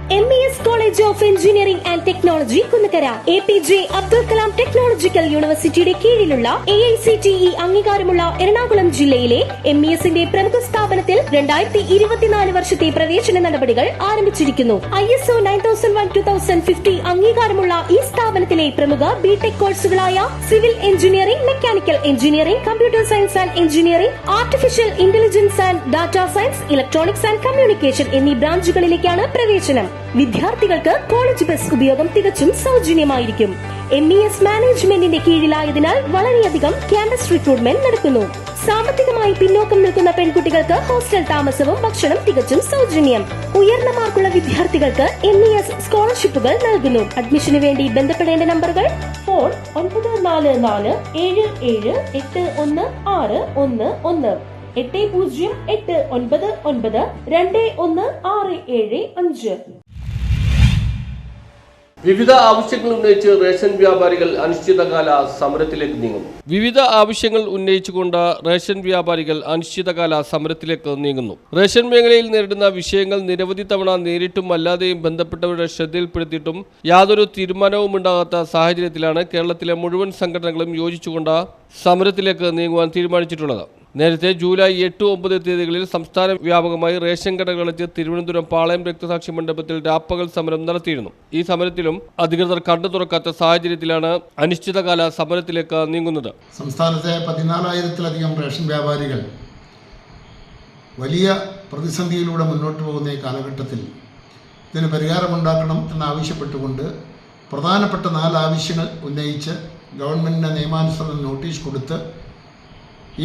MES College of Engineering and Technology Kunnakkara, APJ Abdul Kalam technological യൂണിവേഴ്സിറ്റിയുടെ കീഴിലുള്ള AICTE അംഗീകാരമുള്ള എറണാകുളം ജില്ലയിലെ MESന്റെ പ്രമുഖ സ്ഥാപനത്തിൽ 2024 വർഷത്തെ പ്രവേശന നടപടികൾ ആരംഭിച്ചിരിക്കുന്നു. ISO 9001:2050 അംഗീകാരമുള്ള ഈ സ്ഥാപനത്തിലെ പ്രമുഖ ബിടെക് കോഴ്സുകളായ civil engineering, mechanical engineering, computer science and engineering, artificial intelligence and data science, electronics and communication എന്നീ ബ്രാഞ്ചുകളിലേക്കാണ് പ്രവേശനം. വിദ്യാർത്ഥികൾക്ക് കോളേജ് ബസ് ഉപയോഗം തികച്ചും സൗജന്യമായിരിക്കും. MES മാനേജ്മെന്റിന്റെ കീഴിലായതിനാൽ വളരെയധികം ക്യാമ്പസ് റിക്രൂട്ട്മെന്റ് നടക്കുന്നു. സാമ്പത്തികമായി പിന്നോക്കം നിൽക്കുന്ന പെൺകുട്ടികൾക്ക് ഹോസ്റ്റൽ താമസവും ഭക്ഷണം തികച്ചും സൗജന്യം. ഉയർന്ന മാർക്കുള്ള വിദ്യാർത്ഥികൾക്ക് MES സ്കോളർഷിപ്പുകൾ നൽകുന്നു. അഡ്മിഷന് വേണ്ടി ബന്ധപ്പെടേണ്ട നമ്പറുകൾ: ഫോൺ 9444781611, 8089921675. വിവിധ ആവശ്യങ്ങൾ ഉന്നയിച്ച് റേഷൻ വ്യാപാരികൾ അനിശ്ചിതകാല സമരത്തിലേക്ക് നീങ്ങുന്നു. വിവിധ ആവശ്യങ്ങൾ ഉന്നയിച്ചുകൊണ്ട് റേഷൻ വ്യാപാരികൾ അനിശ്ചിതകാല സമരത്തിലേക്ക് നീങ്ങുന്നു. റേഷൻ മേഖലയിൽ നേരിടുന്ന വിഷയങ്ങൾ നിരവധി തവണ നേരിട്ടും അല്ലാതെയും ബന്ധപ്പെട്ടവരുടെ ശ്രദ്ധയിൽപ്പെടുത്തിയിട്ടും യാതൊരു തീരുമാനവും ഉണ്ടാകാത്ത സാഹചര്യത്തിലാണ് കേരളത്തിലെ മുഴുവൻ സംഘടനകളും യോജിച്ചുകൊണ്ട് സമരത്തിലേക്ക് നീങ്ങുവാൻ തീരുമാനിച്ചിട്ടുള്ളത്. നേരത്തെ ജൂലൈ 8-9 തീയതികളിൽ സംസ്ഥാന വ്യാപകമായി റേഷൻ കടകളെത്തി തിരുവനന്തപുരം പാളയം രക്തസാക്ഷി മണ്ഡപത്തിൽ രാപ്പകൽ സമരം നടത്തിയിരുന്നു. ഈ സമരത്തിലും അധികൃതർ കണ്ടു തുറക്കാത്ത സാഹചര്യത്തിലാണ് അനിശ്ചിതകാല സമരത്തിലേക്ക് നീങ്ങുന്നത്. സംസ്ഥാനത്തെ 14,000-ലധികം റേഷൻ വ്യാപാരികൾ വലിയ പ്രതിസന്ധിയിലൂടെ മുന്നോട്ട് പോകുന്ന ഈ കാലഘട്ടത്തിൽ ഇതിന് പരിഹാരമുണ്ടാക്കണം എന്നാവശ്യപ്പെട്ടുകൊണ്ട് പ്രധാനപ്പെട്ട 4 ആവശ്യങ്ങൾ ഉന്നയിച്ച് ഗവൺമെൻറ്റിന് നിയമാനുസൃതം നോട്ടീസ് കൊടുത്ത്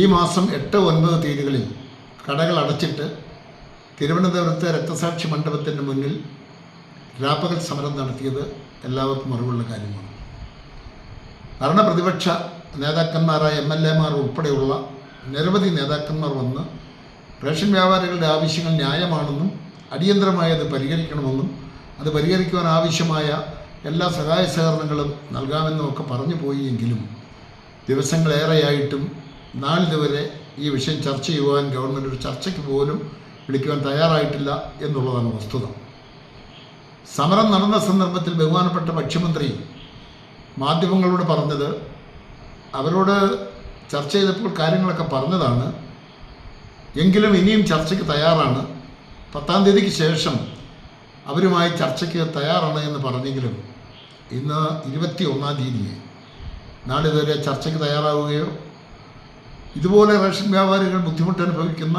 ഈ മാസം 8-9 തീയതികളിൽ കടകൾ അടച്ചിട്ട് തിരുവനന്തപുരത്തെ രക്തസാക്ഷി മണ്ഡപത്തിൻ്റെ മുന്നിൽ രാപ്പകൽ സമരം നടത്തിയത് എല്ലാവർക്കും അറിവുള്ള കാര്യമാണ്. ഭരണപ്രതിപക്ഷ നേതാക്കന്മാരായ MLA-മാർ ഉൾപ്പെടെയുള്ള നിരവധി നേതാക്കന്മാർ വന്ന് റേഷൻ വ്യാപാരികളുടെ ആവശ്യങ്ങൾ ന്യായമാണെന്നും അടിയന്തരമായി അത് പരിഹരിക്കണമെന്നും അത് പരിഹരിക്കുവാൻ ആവശ്യമായ എല്ലാ സഹായ സഹകരണങ്ങളും നൽകാമെന്നും ഒക്കെ പറഞ്ഞു പോയി. എങ്കിലും ദിവസങ്ങളേറെയായിട്ടും നാളിതുവരെ ഈ വിഷയം ചർച്ച ചെയ്യുവാൻ ഗവൺമെൻറ് ഒരു ചർച്ചയ്ക്ക് പോലും വിളിക്കുവാൻ തയ്യാറായിട്ടില്ല എന്നുള്ളതാണ് വസ്തുത. സമരം നടന്ന സന്ദർഭത്തിൽ ബഹുമാനപ്പെട്ട മുഖ്യമന്ത്രി മാധ്യമങ്ങളോട് പറഞ്ഞത്, അവരോട് ചർച്ച ചെയ്തപ്പോൾ കാര്യങ്ങളൊക്കെ പറഞ്ഞതാണ്, എങ്കിലും ഇനിയും ചർച്ചയ്ക്ക് തയ്യാറാണ്, 10-ാം തീയതിക്ക് ശേഷം അവരുമായി ചർച്ചയ്ക്ക് തയ്യാറാണ് എന്ന് പറഞ്ഞെങ്കിലും ഇന്ന് 21-ാം തീയതിയെ നാളിതുവരെ ചർച്ചയ്ക്ക് തയ്യാറാവുകയോ ഇതുപോലെ റേഷൻ വ്യാപാരികൾ ബുദ്ധിമുട്ട് അനുഭവിക്കുന്ന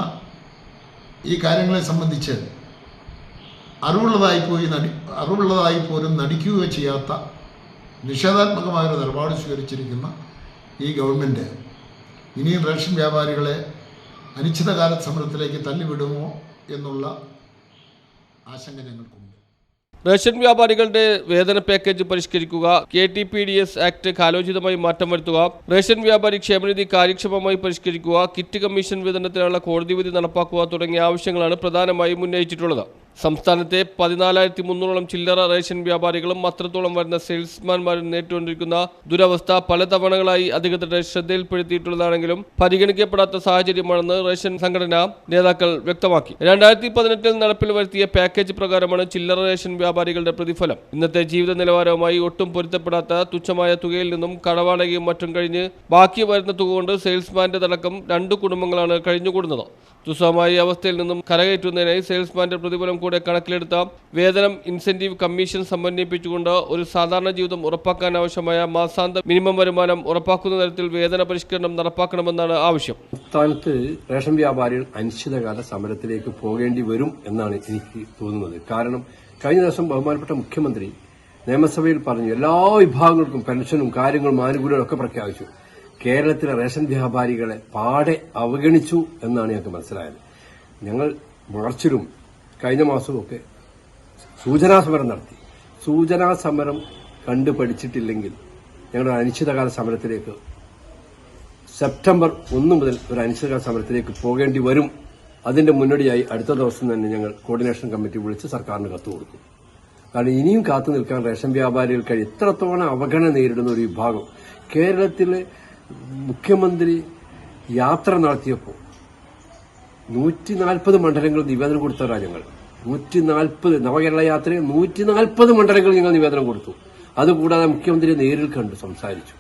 ഈ കാര്യങ്ങളെ സംബന്ധിച്ച് അറിവുള്ളതായി പോലും നടിക്കുകയോ ചെയ്യാത്ത നിഷേധാത്മകമായൊരു നിലപാട് സ്വീകരിച്ചിരിക്കുന്ന ഈ ഗവൺമെൻറ് ഇനിയും റേഷൻ വ്യാപാരികളെ അനിശ്ചിതകാല സമരത്തിലേക്ക് തള്ളിവിടുമോ എന്നുള്ള ആശങ്ക ഞങ്ങൾക്കുണ്ട്. റേഷൻ വ്യാപാരികളുടെ വേതന പാക്കേജ് പരിഷ്കരിക്കുക, KTPDS ആക്ട് കാലോചിതമായി മാറ്റം വരുത്തുക, റേഷൻ വ്യാപാരി ക്ഷേമനിധി കാര്യക്ഷമമായി പരിഷ്കരിക്കുക, കിറ്റ് കമ്മീഷൻ വിതരണത്തിനുള്ള കോടതി വിധി നടപ്പാക്കുക തുടങ്ങിയ ആവശ്യങ്ങളാണ് പ്രധാനമായും ഉന്നയിച്ചിട്ടുള്ളത്. സംസ്ഥാനത്തെ 14,300-ഓളം ചില്ലറ റേഷൻ വ്യാപാരികളും അത്രത്തോളം വരുന്ന സെയിൽസ്മാൻമാരും നേരിട്ടുകൊണ്ടിരിക്കുന്ന ദുരവസ്ഥ പല തവണകളായി അധികൃതരുടെ ശ്രദ്ധയിൽപ്പെടുത്തിയിട്ടുള്ളതാണെങ്കിലും പരിഗണിക്കപ്പെടാത്ത സാഹചര്യമാണെന്ന് റേഷൻ സംഘടനാ നേതാക്കൾ വ്യക്തമാക്കി. 2018-ൽ നടപ്പിൽ വരുത്തിയ പാക്കേജ് പ്രകാരമാണ് ചില്ലറ റേഷൻ വ്യാപാരികളുടെ പ്രതിഫലം. ഇന്നത്തെ ജീവിത നിലവാരവുമായി ഒട്ടും പൊരുത്തപ്പെടാത്ത തുച്ഛമായ തുകയിൽ നിന്നും കടവാടകയും മറ്റും കഴിഞ്ഞ് ബാക്കി വരുന്ന തുക കൊണ്ട് സെയിൽസ്മാന്റെ അടക്കം 2 കുടുംബങ്ങളാണ് കഴിഞ്ഞുകൂടുന്നത്. തുച്ഛമായ അവസ്ഥയിൽ നിന്നും കരകയറ്റുന്നതിനായി സെയിൽസ്മാന്റെ പ്രതിഫലം കൂടെ കണക്കിലെടുത്ത വേതനം ഇൻസെന്റീവ് കമ്മീഷൻ സമന്വയിപ്പിച്ചുകൊണ്ട് ഒരു സാധാരണ ജീവിതം ഉറപ്പാക്കാൻ ആവശ്യമായ മാസാന്ത മിനിമം വരുമാനം ഉറപ്പാക്കുന്ന തരത്തിൽ വേതന പരിഷ്കരണം നടപ്പാക്കണമെന്നാണ് ആവശ്യം. സംസ്ഥാനത്ത് റേഷൻ വ്യാപാരികൾ അനിശ്ചിതകാല സമരത്തിലേക്ക് പോകേണ്ടി വരും എന്നാണ് എനിക്ക് തോന്നുന്നത്. കാരണം കഴിഞ്ഞ ദിവസം ബഹുമാനപ്പെട്ട മുഖ്യമന്ത്രി നിയമസഭയിൽ പറഞ്ഞു എല്ലാ വിഭാഗങ്ങൾക്കും പെൻഷനും കാര്യങ്ങളും ആനുകൂല്യങ്ങളും ഒക്കെ പ്രഖ്യാപിച്ചു. കേരളത്തിലെ റേഷൻ വ്യാപാരികളെ പാടെ അവഗണിച്ചു എന്നാണ് ഞങ്ങൾക്ക് മനസ്സിലായത്. ഞങ്ങൾ മാർച്ചിലും കഴിഞ്ഞ മാസവും ഒക്കെ സൂചനാ സമരം നടത്തി. സൂചനാ സമരം കണ്ടുപഠിച്ചിട്ടില്ലെങ്കിൽ ഞങ്ങളുടെ അനിശ്ചിതകാല സമരത്തിലേക്ക് സെപ്റ്റംബർ 1 മുതൽ ഒരു അനിശ്ചിതകാല സമരത്തിലേക്ക് പോകേണ്ടി വരും. അതിന്റെ മുന്നോടിയായി അടുത്ത ദിവസം തന്നെ ഞങ്ങൾ കോർഡിനേഷൻ കമ്മിറ്റി വിളിച്ച് സർക്കാരിന് കത്ത് കൊടുക്കും. കാരണം ഇനിയും കാത്തു നിൽക്കാൻ റേഷൻ വ്യാപാരികൾക്ക് ഇത്രത്തോളം അവഗണന നേരിടുന്ന ഒരു വിഭാഗം കേരളത്തിലെ മുഖ്യമന്ത്രി യാത്ര നടത്തിയപ്പോൾ 140 മണ്ഡലങ്ങൾ നിവേദനം കൊടുത്തവരാണ് ഞങ്ങൾ. 140 നവകേരള യാത്രയിൽ 140 മണ്ഡലങ്ങളിൽ ഞങ്ങൾ നിവേദനം കൊടുത്തു. അതുകൂടാതെ മുഖ്യമന്ത്രിയെ നേരിൽ കണ്ടു സംസാരിച്ചു.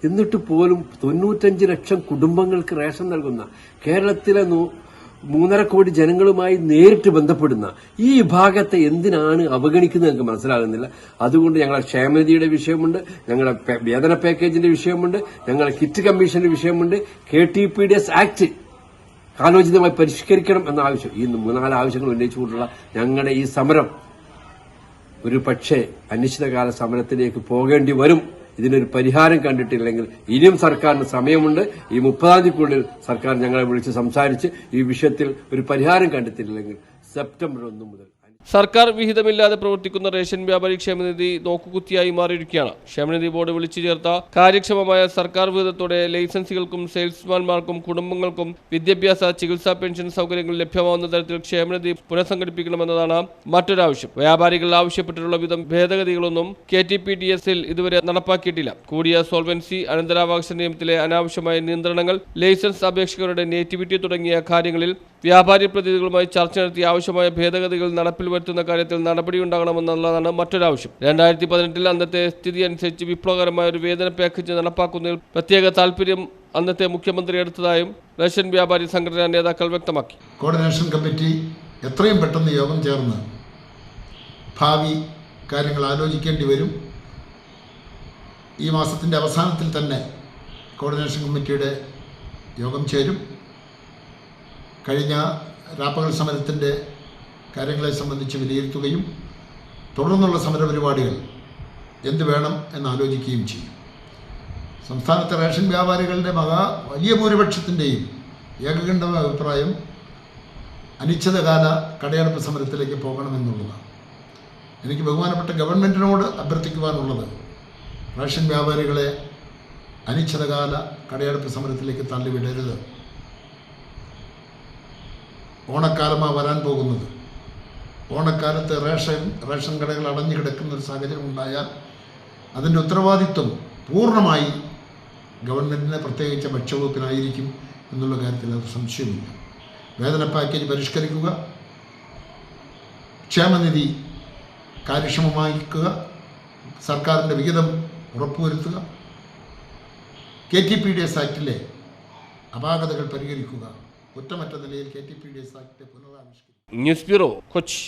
എന്നിട്ട് പോലും 95 ലക്ഷം കുടുംബങ്ങൾക്ക് റേഷൻ നൽകുന്ന കേരളത്തിലെ 3.5 കോടി ജനങ്ങളുമായി നേരിട്ട് ബന്ധപ്പെടുന്ന ഈ വിഭാഗത്തെ എന്തിനാണ് അവഗണിക്കുന്നത് എനിക്ക് മനസ്സിലാകുന്നില്ല. അതുകൊണ്ട് ഞങ്ങളെ ക്ഷേമനിധിയുടെ വിഷയമുണ്ട്, ഞങ്ങളുടെ വേതന പാക്കേജിന്റെ വിഷയമുണ്ട്, ഞങ്ങളുടെ കിറ്റ് കമ്മീഷന്റെ വിഷയമുണ്ട്, KTPDS ആക്ട് കാലോചിതമായി പരിഷ്കരിക്കണം എന്ന ആവശ്യം, ഈ 3-4 ആവശ്യങ്ങൾ ഉന്നയിച്ചുകൊണ്ടുള്ള ഞങ്ങളുടെ ഈ സമരം ഒരു പക്ഷേ അനിശ്ചിതകാല സമരത്തിലേക്ക് പോകേണ്ടി വരും. ഇതിനൊരു പരിഹാരം കണ്ടിട്ടില്ലെങ്കിൽ ഇനിയും സർക്കാരിന് സമയമുണ്ട്. ഈ 30-ാം തീയതിക്കുള്ളിൽ സർക്കാർ ഞങ്ങളെ വിളിച്ച് സംസാരിച്ച് ഈ വിഷയത്തിൽ ഒരു പരിഹാരം കണ്ടെത്തിയില്ലെങ്കിൽ സെപ്റ്റംബർ 1 മുതൽ സർക്കാർ വിഹിതമില്ലാതെ പ്രവർത്തിക്കുന്ന റേഷൻ വ്യാപാരി ക്ഷേമനിധി നോക്കുകുത്തിയായി മാറിയിരിക്കുകയാണ്. ക്ഷേമനിധി ബോർഡ് വിളിച്ചു ചേർത്ത കാര്യക്ഷമമായ സർക്കാർ വിഹിതത്തോടെ ലൈസൻസുകൾക്കും സെയിൽസ്മാൻമാർക്കും കുടുംബങ്ങൾക്കും വിദ്യാഭ്യാസ, ചികിത്സാ, പെൻഷൻ സൗകര്യങ്ങൾ ലഭ്യമാവുന്ന തരത്തിൽ ക്ഷേമനിധി പുനഃസംഘടിപ്പിക്കണമെന്നതാണ് മറ്റൊരാവശ്യം. വ്യാപാരികൾ ആവശ്യപ്പെട്ടിട്ടുള്ള വിധം ഭേദഗതികളൊന്നും KTPDS-ൽ ഇതുവരെ നടപ്പാക്കിയിട്ടില്ല. കൂടിയ സോൾവൻസി, അനന്തരാവകാശ നിയമത്തിലെ അനാവശ്യമായ നിയന്ത്രണങ്ങൾ, ലൈസൻസ് അപേക്ഷകരുടെ നേറ്റിവിറ്റി തുടങ്ങിയ കാര്യങ്ങളിൽ വ്യാപാരി പ്രതിനിധികളുമായി ചർച്ച നടത്തി ആവശ്യമായ ഭേദഗതികൾ നടപ്പിൽ വരുത്തുന്ന കാര്യത്തിൽ നടപടിയുണ്ടാകണമെന്നുള്ളതാണ് മറ്റൊരാവശ്യം. 2018-ൽ അന്നത്തെ സ്ഥിതി അനുസരിച്ച് വിപ്ലവകരമായ ഒരു വേതന പാക്കേജ് നടപ്പാക്കുന്നതിൽ പ്രത്യേക താൽപര്യം അന്നത്തെ മുഖ്യമന്ത്രി എടുത്തതായും റേഷൻ വ്യാപാരി സംഘടനാ നേതാക്കൾ വ്യക്തമാക്കി. കോർഡിനേഷൻ കമ്മിറ്റി എത്രയും പെട്ടെന്ന് യോഗം ചേർന്ന് ഭാവി കാര്യങ്ങൾ ആലോചിക്കേണ്ടി വരും. ഈ മാസത്തിൻ്റെ അവസാനത്തിൽ തന്നെ കോർഡിനേഷൻ കമ്മിറ്റിയുടെ യോഗം ചേരും. കഴിഞ്ഞ രാപ്പകൽ സമരത്തിൻ്റെ കാര്യങ്ങളെ സംബന്ധിച്ച് വിലയിരുത്തുകയും തുടർന്നുള്ള സമരപരിപാടികൾ എന്ത് വേണം എന്നാലോചിക്കുകയും ചെയ്യും. സംസ്ഥാനത്തെ റേഷൻ വ്യാപാരികളുടെ വലിയ ഭൂരിപക്ഷത്തിൻ്റെയും ഏകകണ്ഠമായ അഭിപ്രായം അനിശ്ചിതകാല കടയടപ്പ് സമരത്തിലേക്ക് പോകണമെന്നുള്ളതാണ്. എനിക്ക് ബഹുമാനപ്പെട്ട ഗവൺമെൻറ്റിനോട് അഭ്യർത്ഥിക്കുവാനുള്ളത് റേഷൻ വ്യാപാരികളെ അനിശ്ചിതകാല കടയടപ്പ് സമരത്തിലേക്ക് തള്ളിവിടരുത്. ഓണക്കാലമാണ് വരാൻ പോകുന്നത്. ഓണക്കാലത്ത് റേഷൻ കടകൾ അടഞ്ഞു കിടക്കുന്ന ഒരു സാഹചര്യം ഉണ്ടായാൽ അതിൻ്റെ ഉത്തരവാദിത്വം പൂർണ്ണമായി ഗവൺമെൻറ്റിനെ, പ്രത്യേകിച്ച് ഭക്ഷ്യവകുപ്പിനായിരിക്കും എന്നുള്ള കാര്യത്തിൽ അത് സംശയമില്ല. വേതന പാക്കേജ് പരിഷ്കരിക്കുക, ക്ഷേമനിധി കാര്യക്ഷമമാക്കുക, സർക്കാരിൻ്റെ വിഹിതം ഉറപ്പുവരുത്തുക, KTPDS ആക്ടിലെ അപാകതകൾ പരിഹരിക്കുക, കുറ്റമറ്റ നിലയിൽ KTPDS ആക്ട് പുനരാവിഷ്കരിക്കുക. News bureau, Kochi.